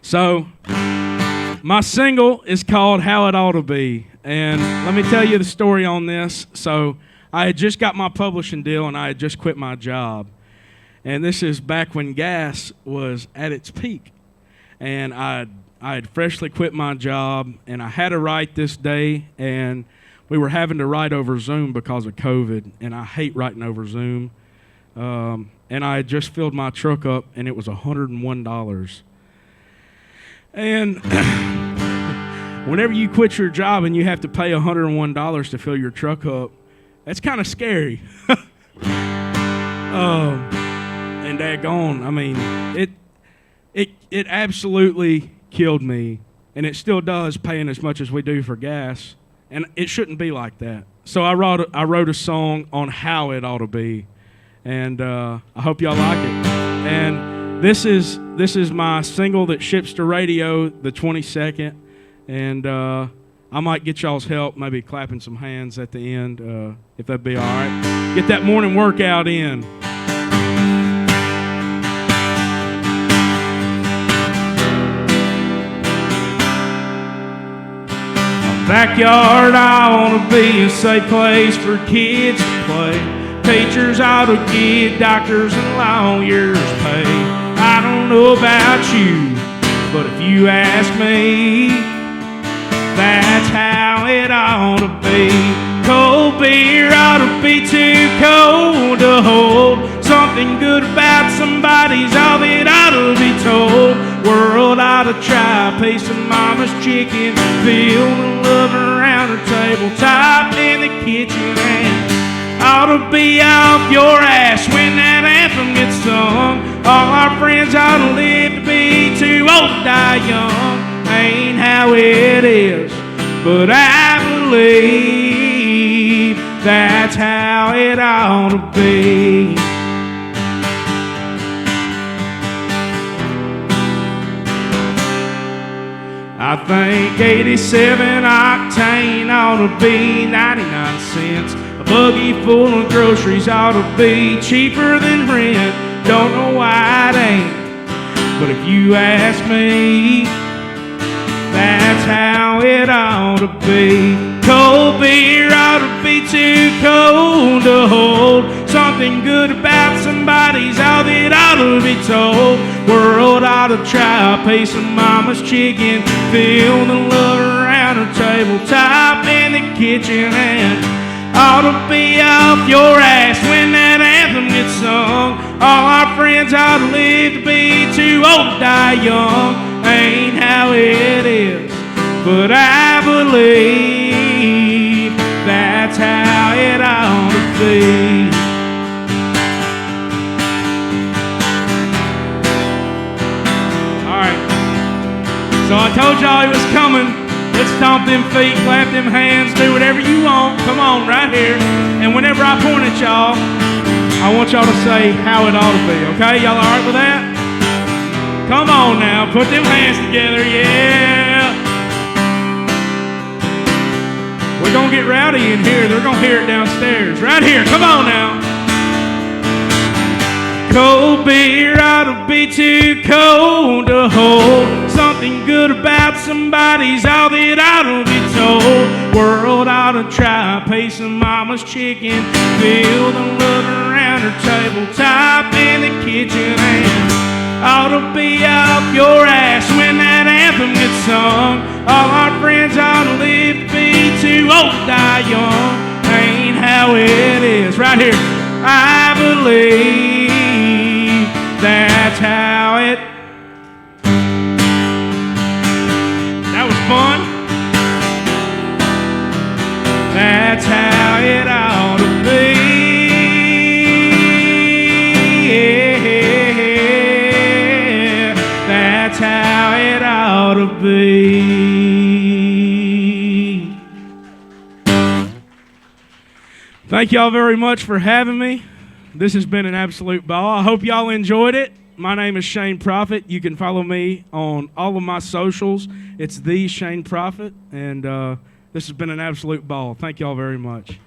So, my single is called How It Ought to Be. And let me tell you the story on this. So, I had just got my publishing deal and I had just quit my job. And this is back when gas was at its peak. And I had freshly quit my job and I had to write this day. And we were having to write over Zoom because of COVID. And I hate writing over Zoom. And I had just filled my truck up and it was $101. And whenever you quit your job and you have to pay $101 to fill your truck up, that's kind of scary. And daggone, I mean, it absolutely killed me, and it still does, paying as much as we do for gas, and it shouldn't be like that. So I wrote a song on how it ought to be, and I hope y'all like it. And this is my single that ships to radio the 22nd, and I might get y'all's help, maybe clapping some hands at the end, if that'd be all right. Get that morning workout in. Backyard, I want to be a safe place for kids to play. Teachers ought to get doctors and lawyers pay. I don't know about you, but if you ask me, that's how it ought to be. Cold beer ought to be too cold to hold. Something good about somebody's all that ought to be told. World ought to try a piece of mama's chicken, feel the love around her tabletop in the kitchen, and ought to be off your ass when that anthem gets sung. All our friends ought to live to be too old to die young. Ain't how it is, but I believe that's how it ought to be. I think 87 octane ought to be 99 cents. A buggy full of groceries ought to be cheaper than rent. Don't know why it ain't, but if you ask me, that's how it ought to be. Cold beer ought to be too cold to hold. Something good about somebody's all that ought to be told. World ought to try a piece of mama's chicken, feel the love around her tabletop in the kitchen, and ought to be off your ass when that anthem gets sung. All our friends ought to live to be too old to die young. Ain't how it is, but I believe that's how it ought to be. Alright, so I told y'all he was coming. Let's stomp them feet, clap them hands, do whatever you want. Come on, right here. And whenever I point at y'all, I want y'all to say how it ought to be, okay? Y'all all right with that? Come on now, put them hands together, yeah. We're going to get rowdy in here. They're going to hear it downstairs. Right here, come on now. Cold beer ought to be too cold to hold. Something good about somebody's all that ought to be told. World ought to try a piece of mama's chicken, feel the love around her tabletop in the kitchen, and ought to be off your ass when that anthem gets sung. All our friends ought to live to be too old to die young. Ain't how it is. Right here. I believe that's how it. That was fun. That's how it ought to be. That's how it ought to be. Thank y'all very much for having me. This has been an absolute ball. I hope y'all enjoyed it. My name is Shane Profitt. You can follow me on all of my socials. It's the Shane Profitt, and this has been an absolute ball. Thank y'all very much.